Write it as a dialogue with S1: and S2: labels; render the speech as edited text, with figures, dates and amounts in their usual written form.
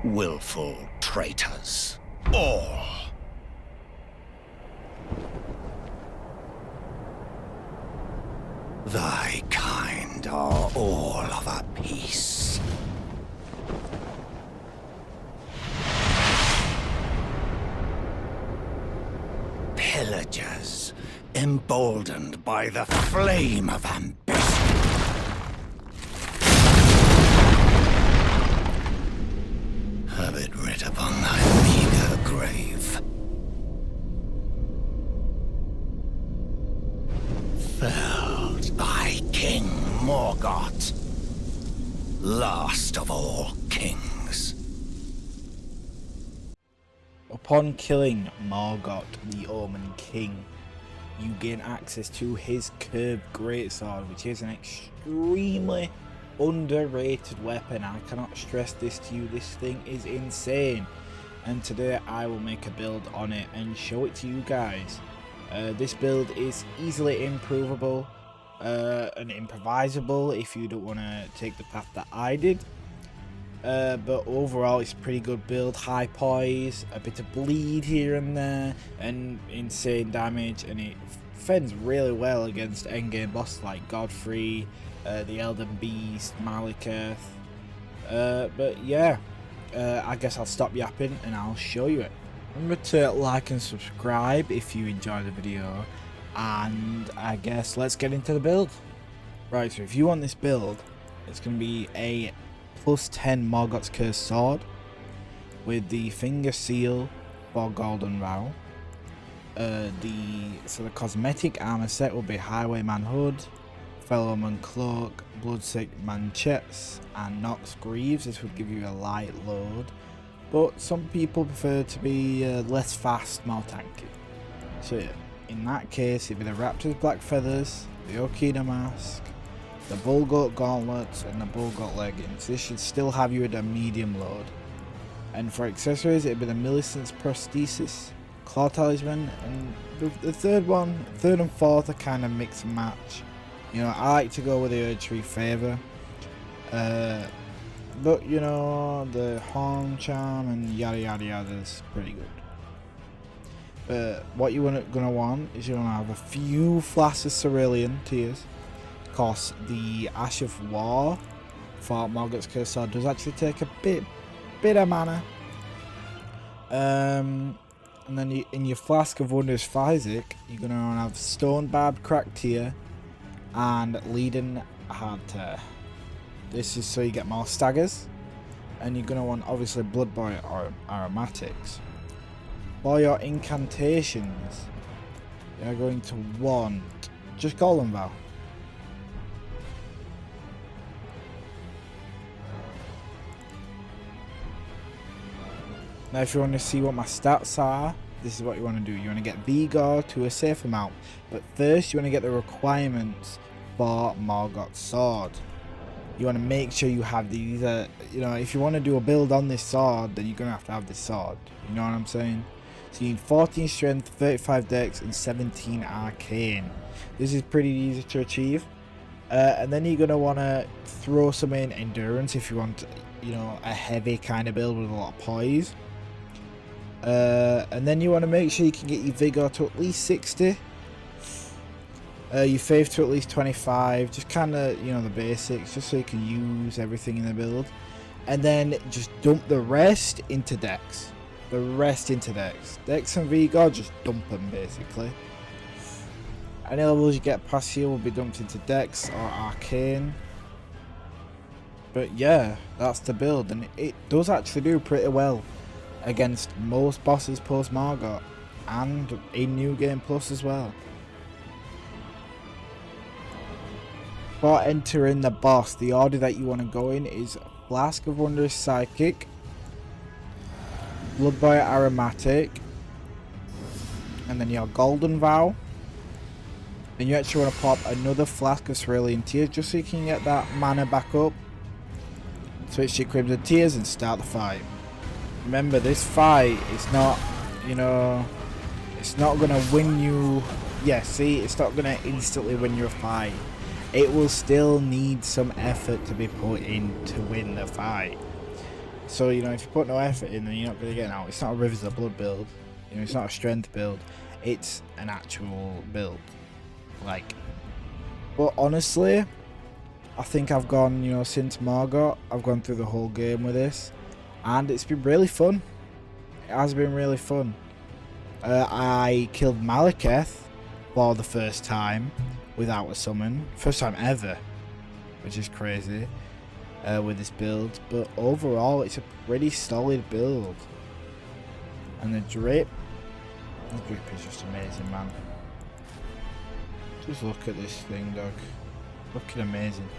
S1: willful traitors, all. Thy kind are all of a piece. Pillagers, emboldened by the flame of ambition. Have it writ upon thy meager grave. Felled thy king Morgott, last of all kings.
S2: Upon killing Morgott, the Omen King, you gain access to his curved greatsword, which is an extremely underrated weapon. I cannot stress this to you. This thing is insane, and today I will make a build on it and show it to you guys. This build is easily improvable and improvisable if you don't want to take the path that I did. But overall it's a pretty good build. High poise, a bit of bleed here and there, and insane damage, and it fends really well against endgame bosses like Godfrey, the Elden Beast, Malekith. But yeah, I guess I'll stop yapping and I'll show you it. Remember to like and subscribe if you enjoy the video, and I guess let's get into the build. Right, so if you want this build, it's going to be a plus 10 Morgott's Cursed Sword with the Finger Seal for Golden Vow. The cosmetic armor set will be Highwayman Hood, Fellowman Cloak, Bloodsick Manchettes, and Nox Greaves. This would give you a light load, but some people prefer to be less fast, more tanky. So in that case, it'd be the Raptor's Black Feathers, the Okina Mask, the Bullgoat Gauntlets, and the Bullgoat Leggings. This should still have you at a medium load. And for accessories, it'd be the Millicent's Prosthesis, Claw Talisman, and the third and fourth are kind of mix and match. You know, I like to go with the Erdtree Favor. But you know, the Horn Charm and yada yada yada is pretty good. But what you're gonna want is you're gonna have a few flasks of Cerulean Tears. Because the Ash of War for Morgott's Cursed Sword does actually take a bit of mana. And then in your Flask of Wondrous Physic, you're going to have Stone Barbed Cracked Tear and Leaden Hard Tear. This is so you get more staggers. And you're going to want obviously Blood Boy or Aromatics. For your incantations, you're going to want just Golden Vow. Now if you want to see what my stats are, this is what you want to do. You want to get Vigor to a safe amount, but first you want to get the requirements for Morgott's Sword. You want to make sure you have these, you know, if you want to do a build on this sword, then you're going to have this sword. You know what I'm saying? So you need 14 strength, 35 dex, and 17 arcane. This is pretty easy to achieve. And then you're going to want to throw some in endurance if you want, you know, a heavy kind of build with a lot of poise. And then you want to make sure you can get your vigor to at least 60, your faith to at least 25, just kind of, you know, the basics, just so you can use everything in the build. And then just dump the rest into dex. Dex and vigor, just dump them basically. Any levels you get past here will be dumped into dex or arcane. But yeah, that's the build, and it does actually do pretty well against most bosses post Morgott and in New Game Plus as well. For entering the boss, the order that you want to go in is Flask of Wondrous Psychic, Blood Boy Aromatic, and then your Golden Vow. Then you actually want to pop another Flask of Cerulean Tears just so you can get that mana back up. Switch your Crimson Tears and start the fight. Remember, this fight is not, you know, it's not going to win you. Yeah, see, it's not going to instantly win you a fight. It will still need some effort to be put in to win the fight. So, you know, if you put no effort in, then you're not going to get out. It's not a Rivers of Blood build. You know, it's not a strength build. It's an actual build. Like, but honestly, I think I've gone, you know, since Morgott, I've gone through the whole game with this. And it's been really fun. It has been really fun. I killed Malekith for the first time without a summon. First time ever. Which is crazy. With this build, but overall it's a pretty solid build. And the drip is just amazing, man. Just look at this thing, dog. Looking amazing.